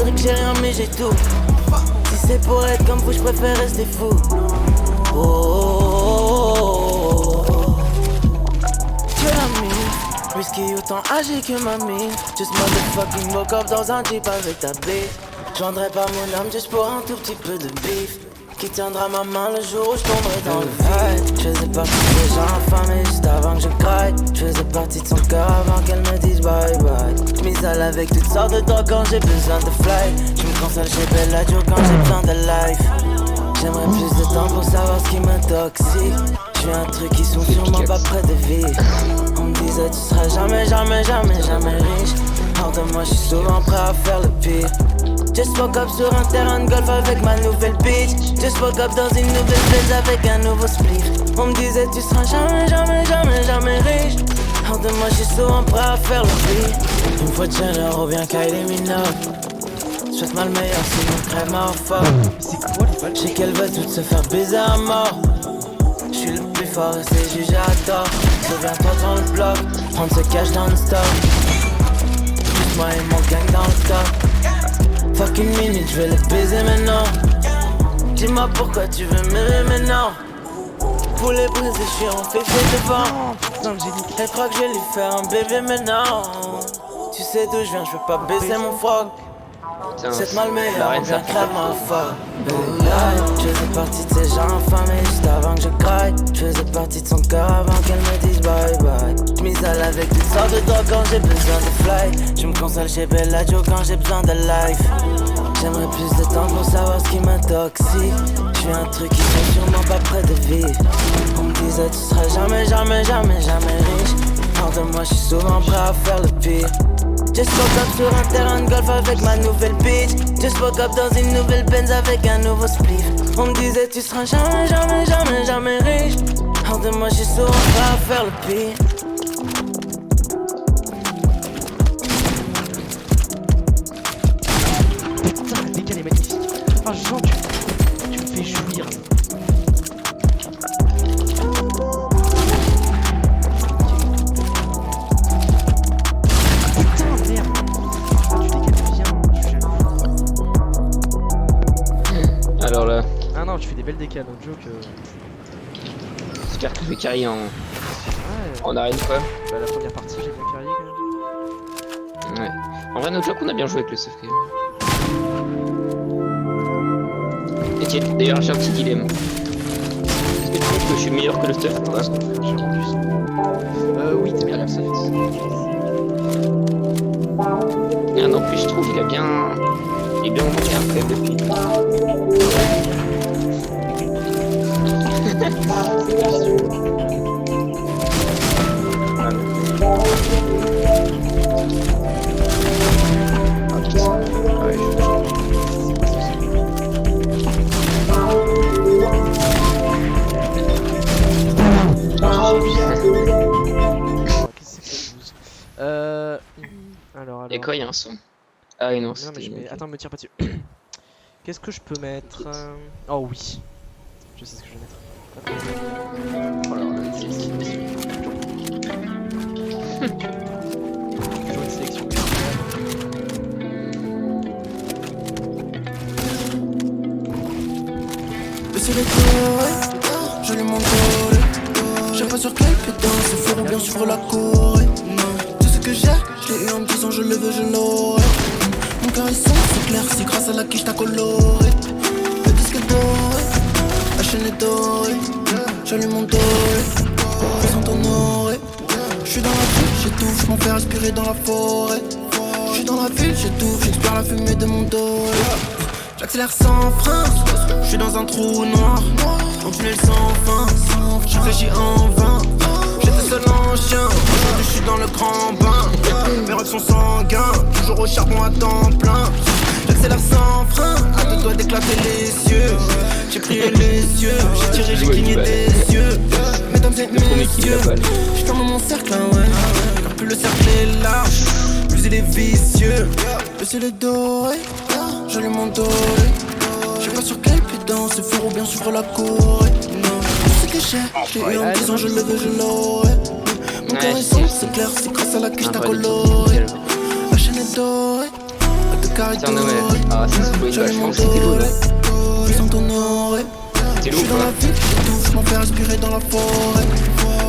Faudrait que j'ai rien mais j'ai tout. Si c'est pour être comme vous, j'préfère rester fou. Oh, oh, oh, oh. Tu es la mine, whisky autant âgé que ma mine. Just motherfucking woke up dans un jeep avec ta bite. J'vendrais pas mon âme juste pour un tout petit peu de bif. Qui tiendra ma main le jour où je tomberai dans le vide. Je faisais partie des gens affamés juste avant que je craque. Je faisais partie de son cœur avant qu'elle me dise bye bye. J'm'isole avec toutes sortes de drogues quand j'ai besoin de fly. J'me console chez Bellagio quand j'ai besoin de life. J'aimerais plus de temps pour savoir ce qui m'intoxique. J'suis un truc qui sont sûrement pas près de vivre. On me disait tu seras jamais, jamais, jamais, jamais riche. Hors de moi j'suis souvent prêt à faire le pire. Just woke up sur un terrain de golf avec ma nouvelle bitch. Just woke up dans une nouvelle place avec un nouveau spliff. On me disait tu seras jamais, jamais, jamais, jamais riche. Hors de moi j'suis souvent prêt à faire le pire. Une fois de chaleur ou bien Kylie Minogue. Souhaite-moi le meilleur sinon crève ma fort. J'sais qu'elle veut toutes se faire baiser à mort. J'suis le plus fort et c'est jugé à tort. Souviens-toi dans le bloc, on se cache dans le stock. Juste moi et mon gang dans le top. Fucking minute, j'vais le baiser maintenant. Dis-moi pourquoi tu veux m'aimer maintenant. Pour les briser, j'suis en féfé devant. Elle croit que je vais lui faire un bébé maintenant. Tu sais d'où j'viens, j'veux pas baisser mon froc. C'est mal meilleur, on vient crèvement fort. Je faisais partie de ces gens affamés juste avant que je craque. Je faisais partie de son cœur avant qu'elle me dise bye bye. J'm'isole avec toutes sortes de drogues quand j'ai besoin de fly. Je me console chez Bellagio quand j'ai besoin de life. J'aimerais plus de temps pour savoir ce qui m'intoxique. J'fais un truc qui sont sûrement pas près de vivre. On me disait tu seras jamais, jamais, jamais, jamais riche. Hors de moi j'suis souvent prêt à faire le pire. Just woke up sur un terrain de golf avec ma nouvelle bitch. Just woke up dans une nouvelle Benz avec un nouveau spliff. On me disait tu seras jamais, jamais, jamais, jamais riche. Hors de moi j'suis souvent prêt à faire le pire. Putain, le décalé est magnifique. Ah Jean, tu me fais jouir. Alors là, Ah non, tu fais des belles décales, notre joke. j'espère que je vais carry en Ouais, arène quoi. bah, la première partie, j'ai bien carré quand même. Ouais. En vrai, notre joke, on a bien joué avec le stuff quand même. Et tiens, d'ailleurs, j'ai un petit dilemme. Est-ce que tu trouves que je suis meilleur que le stuff ou pas? Oui, t'es bien là, ça. Ah non, puis je trouve qu'il a bien. Il est bien monté un peu depuis. Alors. Et quoi, il y a un son? Ah oui, non, Non, c'était. mais attends, me tire pas dessus. Qu'est-ce que je peux mettre Oh oui. Je sais ce que je vais mettre. Oh là là, c'est Toujours une sélection. Baisser les taux, j'allume mon tour. J'ai pas sur quel pied danser, faut bien suivre la Corée. Tout ce que j'ai eu en me disant je le veux, je l'aurai. Mon cœur est sombre, c'est clair, c'est grâce à la quiche t'as coloré. Le disque est doré, la chaîne est dorée. J'allume mon doré, sans honoré. J'suis dans la ville, j'étouffe, m'en fais respirer dans la forêt. J'suis dans la ville, j'étouffe, j'expire la fumée de mon doré. J'accélère sans frein, j'suis dans un trou noir. En tunnel sans fin, je réfléchis en vain. J'étais seul en chien, aujourd'hui j'suis dans le grand bain. Mes rêves sont sanguins, toujours au charbon à temps plein. J'accélère sans frein, à deux doigts d'éclater les cieux. J'ai prié les cieux, j'ai tiré, j'ai cligné des yeux. Mesdames et messieurs, j'suis dans mon cercle, ouais. Car plus le cercle est large, plus il est vicieux. Le ciel est doré, j'allume mon doré. J'sais pas sur quel pied danser, faut bien suivre la Corée. Non, tout ce que j'ai eu en me disant je le veux, je l'aurai. Mon cœur est sombre, c'est clair, c'est grâce à la quiche t'as coloré. La chaîne est dorée, à deux carré Putain, non, doré. mais. Ah, ça se jouait J'allume vachement, mon c'était lourd, doré. non? Ils sont honorés. C'est J'suis lourd, dans la quoi. ville, j'étouffe, j'm'en fais respirer dans la forêt.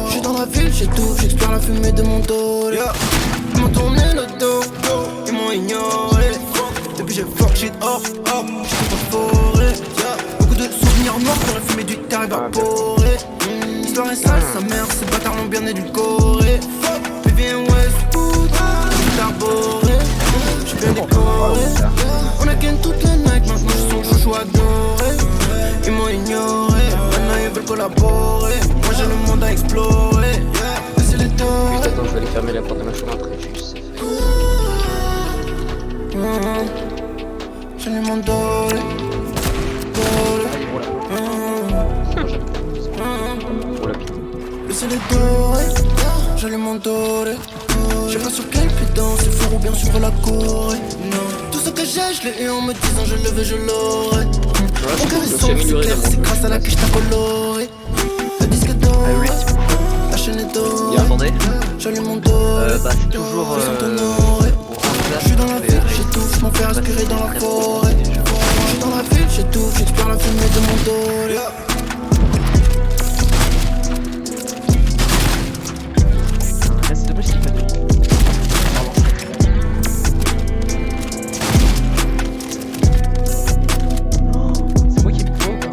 J'suis dans la ville, j'étouffe, j'expire la fumée de mon dolé. Ils m'ont tourné le dos, ils m'ont ignoré. Depuis j'ai fuck shit off, j'étais pas forêt. Beaucoup de souvenirs noirs dans la fumée du terre évaporée. L'histoire est sale, sa mère, ces bâtards l'ont bien édulcoré. Vivienne Westwood, tout arboré. J'suis bien décoré. On a ken toutes les nights, maintenant j'suis son chouchou adoré. Ils m'ont ignoré, maintenant ils veulent collaborer. Moi j'ai le monde à explorer. C'est les Juste dorés. attends, je vais aller fermer la porte de ma chambre après, juste. J'ai le monde doré. Allez, voilà. Pour la pite. C'est les dorés, j'allume mon doré. Je sais pas sur quel pied danser, fort ou bien suivre la Corée. Non, tout ce que j'ai, je l'ai eu en me disant je le veux, je l'aurai. Mon cœur est je me suis sombre, c'est amélioré clair, dans mon c'est jeu. grâce à la quiche t'as coloré. Le disque est doré, la chaîne est dorée. Attendez, J'allume mon doré, bah c'est toujours ils sont honorés. pour J'suis dans la ville, j'étouffe, j'm'en fais respirer dans la forêt. J'suis dans la ville, j'étouffe, j'expire la fumée de mon doré. C'est dommage qu'il y ait pas de nuit. C'est moi qui me faut ou pas?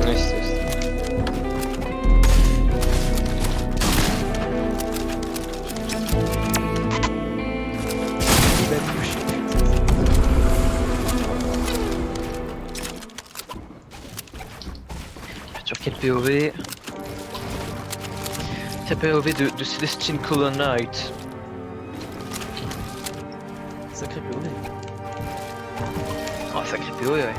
Ouais, c'est. Il va être couché. sur quel POV? C'est POV de Celestine Color Knight. Sacré POV. Oh, sacré POV, ouais.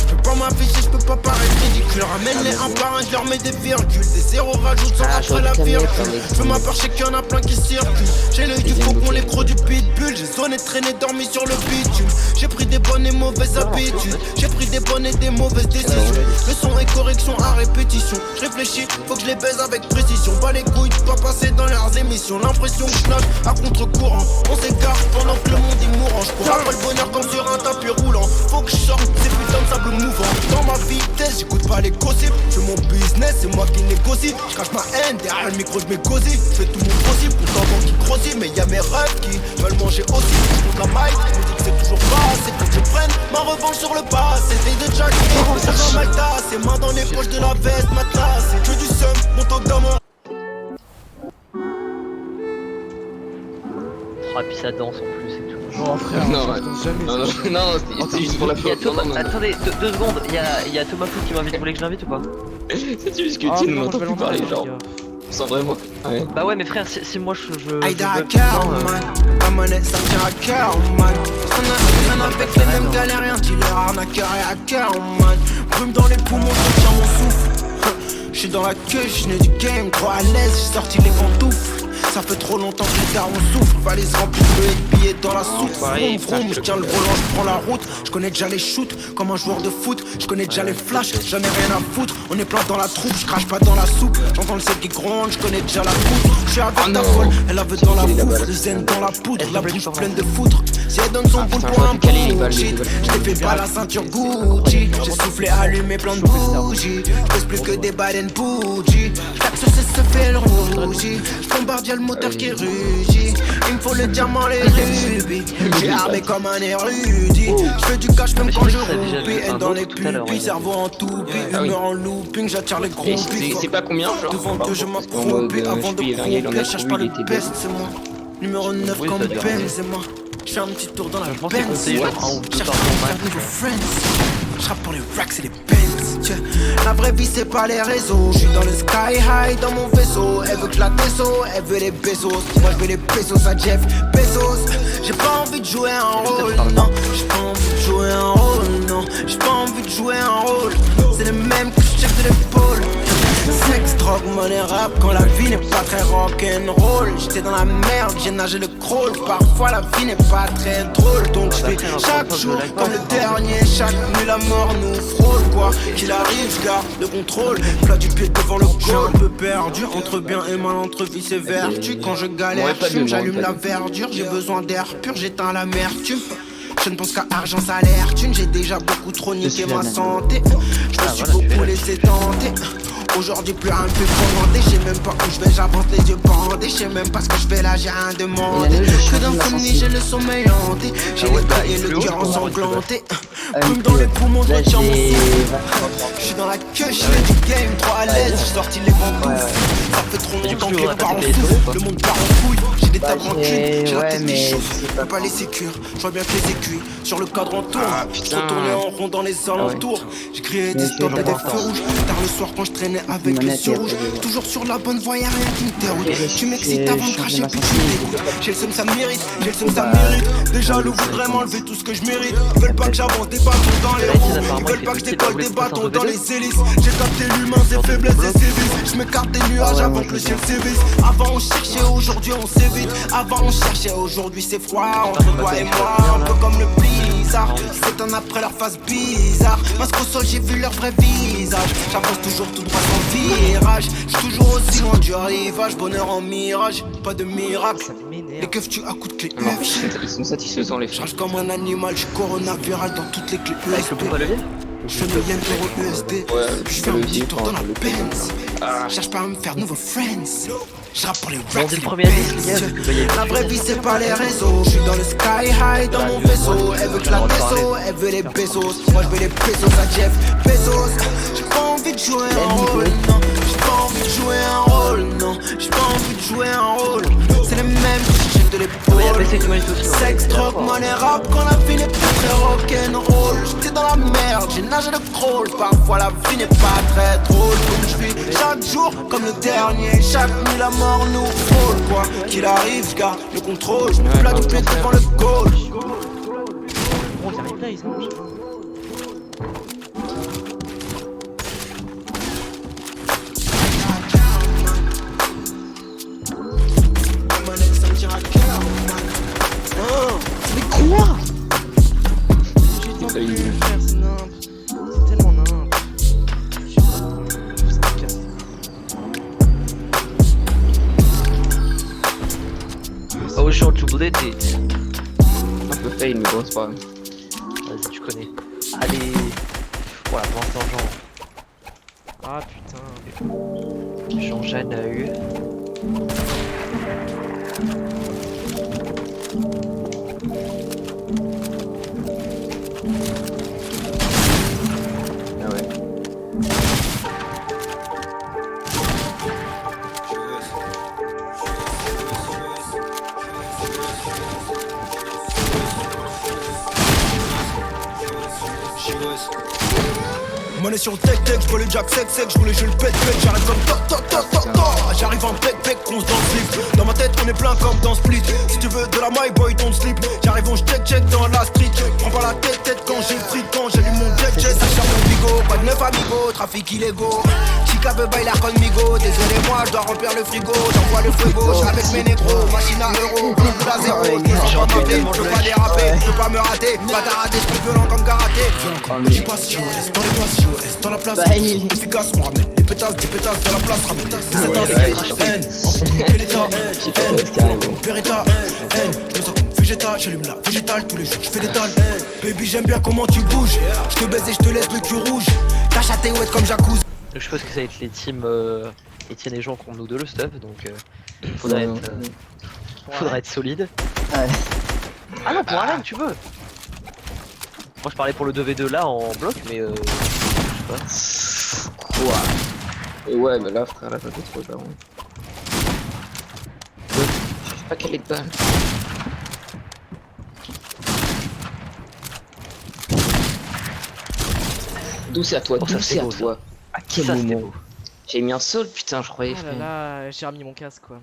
Je peux pas m'afficher, je peux pas paraître ridicule. Ramène-les un par un, je leur mets des virgules. Des zéros rajoutent sans après la virgule. Je fais ma part, je sais qu'il y en a plein qui circulent. J'ai l'œil du faucon, les crocs du pitbull. J'ai zoné, traîné, dormi sur le bitume. J'ai pris des bonnes et mauvaises habitudes. J'ai pris des bonnes et des mauvaises décisions. Le son et correction à répétition. Je réfléchis, faut que je les baise avec précision. Pas les couilles, pas passer dans leurs émissions. L'impression que je nage à contre-courant. On s'égare pendant que le monde est mourant. Je cours après le bonheur comme sur un tapis roulant. Faut que je sorte ces putains de sable mouvant. Dans ma vitesse, j'écoute pas les gossips. Je fais mon business, c'est moi qui négocie. Je cache ma haine, derrière le micro je m'égosie. Je fais tout mon possible pour t'entendre qui grossit. Mais y'a mes rêves qui veulent manger aussi. Je compte la maille, je me dis que c'est toujours pas assez. Faut que je prenne ma revanche sur le passé. Essaye de jacker, c'est dans ma tasse. Et main dans les poches de la veste, ma tasse. C'est que du seum, mon talk dans mon. Oh, et puis ça danse en plus et tout. Oh frère, Non, je ouais. pense jamais Non, non, ça. non, c'était juste pour la Il y a flotte. Thomas... Non, non, non. Attendez, deux secondes, il y a Thomas Fou qui m'invite, vous voulez que je l'invite ou pas? C'est juste que Ah, tu ne non, je m'entends vais plus parler, l'entendre, genre. les gars. Sans vraiment. Ouais. Bah ouais mais frère, si moi je Aïda à veux- cœur, non, man. Ma monnaie, ça tient à cœur, man. On a avec les mêmes galériens, dealer, arnaqueur et hacker, man. Brume dans les poumons, je tiens mon souffle. J'suis dans la queue, j'suis né du game, crois à l'aise, j'ai sorti les pantoufles. Ça fait trop longtemps que les gars on souffle. Valise remplie de billets dans la soupe. Vroom vroom, je tiens le volant, je prends la route. Je connais déjà les shoots comme un joueur de foot. Je connais déjà les flashs, j'en ai rien à foutre. On est plein dans la troupe, je crache pas dans la soupe. J'entends le set qui gronde, je connais déjà la poutre. Je suis avec ta folle, elle la veut dans la foudre. Le zen dans la poudre, la bouche pleine de foutre. Si elle donne son boule putain, pour j'aurais un dû caler les balles, bullshit, les balles. je t'ai fait pas la ceinture Gucci. J'ai soufflé, allumé plein de bougies. Je pèse plus que des Biden Bougie. Tape sur ce fait le rougi. Je bombarde, y'a le moteur qui rugit. Il me faut le diamant, les rubis. J'ai armé comme un érudit. Je fais du cash même quand je roupie. Et dans les pupilles, cerveau en toupie. Humeur en looping, j'attire les gros Et bifs. c'est pas combien, genre? Devant Dieu, je En mode, m'approprie avant de je suis varié, il en a croupir. Cherche pas trouvé, le il était best, c'est moi. Numéro 9 Oui, comme ça dure. Ben, c'est moi. Je fais un petit tour dans la Je pense que c'est Benz. conseillé, genre, un ou deux Cherche par à jour faire max. nouveau friends. Je rappe pour les racks et les Benz. Tiens, la vraie vie c'est pas les réseaux. Je suis dans le sky high dans mon vaisseau. Elle veut que la Tesso, elle veut les Bezos. Moi je veux les pesos à Jeff Bezos. J'ai pas envie de jouer un rôle, non. J'ai pas envie de jouer un rôle, non. J'ai pas envie de jouer un rôle. C'est les mêmes que je check de l'épaule. Sex, drogue, drogue, money, rap. Quand la vie n'est pas très rock'n'roll, j'étais dans la merde, j'ai nagé le crawl. Parfois la vie n'est pas très drôle, donc je vis chaque jour comme le dernier. Chaque nuit la mort nous frôle, quoi qu'il arrive, je garde le contrôle. Plat du pied devant le goal, un peu perdu entre bien et mal, entre vice et vertu. Quand je galère, j'allume la verdure. J'ai besoin d'air pur, j'éteins l'amertume. Je ne pense qu'à argent, salaire, thune. J'ai déjà beaucoup trop niqué ma santé. Je me suis beaucoup laissé tenter. Aujourd'hui plus un peu commandé. Je sais même pas où je vais, j'avance les yeux bandés. Je sais même pas ce que je fais là, j'ai rien demandé. Que d'insomnie, j'ai le sommeil hanté. J'ai les doigts et le cœur ensanglanté. Plume dans les poumons, je retiens mon souffle. Je suis dans la queue, je fais du game, trop à l'aise. J'ai sorti les pantoufles. Ça fait trop longtemps que les parents souffrent. Le monde part en couille, j'ai des tables en cul. J'ai la tête qui chauffe, je peux pas les sécures. Je vois bien que les écuits sur le cadre en tourne. Je retournais en rond dans les alentours. J'ai créé des stops et des feux rouges. Tard le soir quand je traînais avec les yeux rouges. Toujours sur la bonne voie, y'a rien qui me déroute. Tu m'excites avant de cracher puis tu m'écoutes. J'ai le seum, ça mérite, j'ai le seum, ça mérite. Déjà le voudrait m'enlever tout ce que je mérite. Ils veulent pas que j'avance des bâtons dans les roues. Ils veulent pas que je décolle des bâtons dans les hélices. J'ai capté l'humain, ses faiblesses et ses vices. Je m'écarte des nuages avant que le ciel s'évise. Avant on cherchait, aujourd'hui on s'évite. Avant on cherchait, aujourd'hui c'est froid. Entre toi et moi, un peu comme le blizzard. C'est un après leur face bizarre. Masque au sol, j'ai vu leur vrai visage. J'avance toujours tout droit sans virage. J'suis toujours aussi loin du rivage. Bonheur en mirage, pas de miracle. Les keufs tu à coups de clé. Ils sont satisfaisants les Charge comme un animal, j'suis coronaviral dans toutes les clés Avec le pompe à levier. je fais mes yens euro USD. Je fais un petit tour dans la Benz. Cherche pas à me faire nouveaux friends. Je rappe pour les racks, le les premier indice, Benz. La vraie vie c'est pas les réseaux. Je suis dans le sky high dans mon vaisseau. Elle veut que la Tesso, elle veut les pesos. Moi je veux les pesos à Jeff Bezos. J'ai pas envie de jouer un rôle, non. J'ai pas envie de jouer un rôle, non. J'ai pas envie de jouer un rôle. C'est les mêmes que je de l'épaule. Sex, drogue, money, rap. Quand la vie n'est pas très rock'n'roll, j'étais dans la merde, j'ai nagé le crawl. Parfois la vie n'est pas très drôle. Donc je vis chaque jour comme le dernier. Chaque nuit la mort nous frôle. Quoi qu'il arrive, je garde le contrôle. Je me plat du pied devant le goal. Bon, il y a replay, ça marche. Mais quoi? J'ai pas pu faire, c'est nimp. C'est tellement nimp. Je sais pas. Ça me casse. Oh, je suis en tout d'été. Un peu fail, mais bon, c'est pas grave. Vas-y, tu connais. Allez. Voilà, pour l'instant, Ah putain. Jean-Jeanne a eu. Ah ouais. Monnaie sur le tech, j'vois le jack sec, j'voulais je le pète, j'arrive comme j'arrive en bec, fonce dans le slip. Dans ma tête on est plein comme dans Split. Si tu veux de la my boy don't slip. J'arrive on check dans la street. Prends pas la tête quand j'ai le fric, quand j'allume mon jet, ça charge mon bigot. Pas de neuf amigo, trafic illégaux. Chica veut bailler conmigo. Désolé moi je dois remplir le frigo. J'envoie le feu gauche avec mes négros. Machine à euro, boule à zéro. Je pas m'appeler, je veux pas déraper, je veux pas me rater. Pas t'arrater, je suis violent comme karaté. J'y passe, je reste dans les places, je reste dans la place. Efficace, on ramène des pétasses dans la place. Ramène je me sens comme végétal, j'allume la végétale tous les jours, je fais l'étal. Baby j'aime bien comment tu bouges, je te baise et je te laisse le cul rouge. Ta chatte est wet comme jacuzzi. Donc je pense que ça va être les teams Etienne et Jean contre nous deux le stuff, donc faudrait être solide. Ouais. Ah non, pour un lane tu veux. Moi je parlais pour le 2v2 là en bloc, mais je sais pas. Quoi? Et ouais, mais là, frère, là, ça fait trop tard. Je sais pas quelle est de balle. D'où c'est à toi? Oh, ça, D'où c'est c'est à beau, toi? À quel Ça c'était moment? beau. J'ai mis un sol, putain, je croyais. Oh là là, j'ai remis mon casque quoi.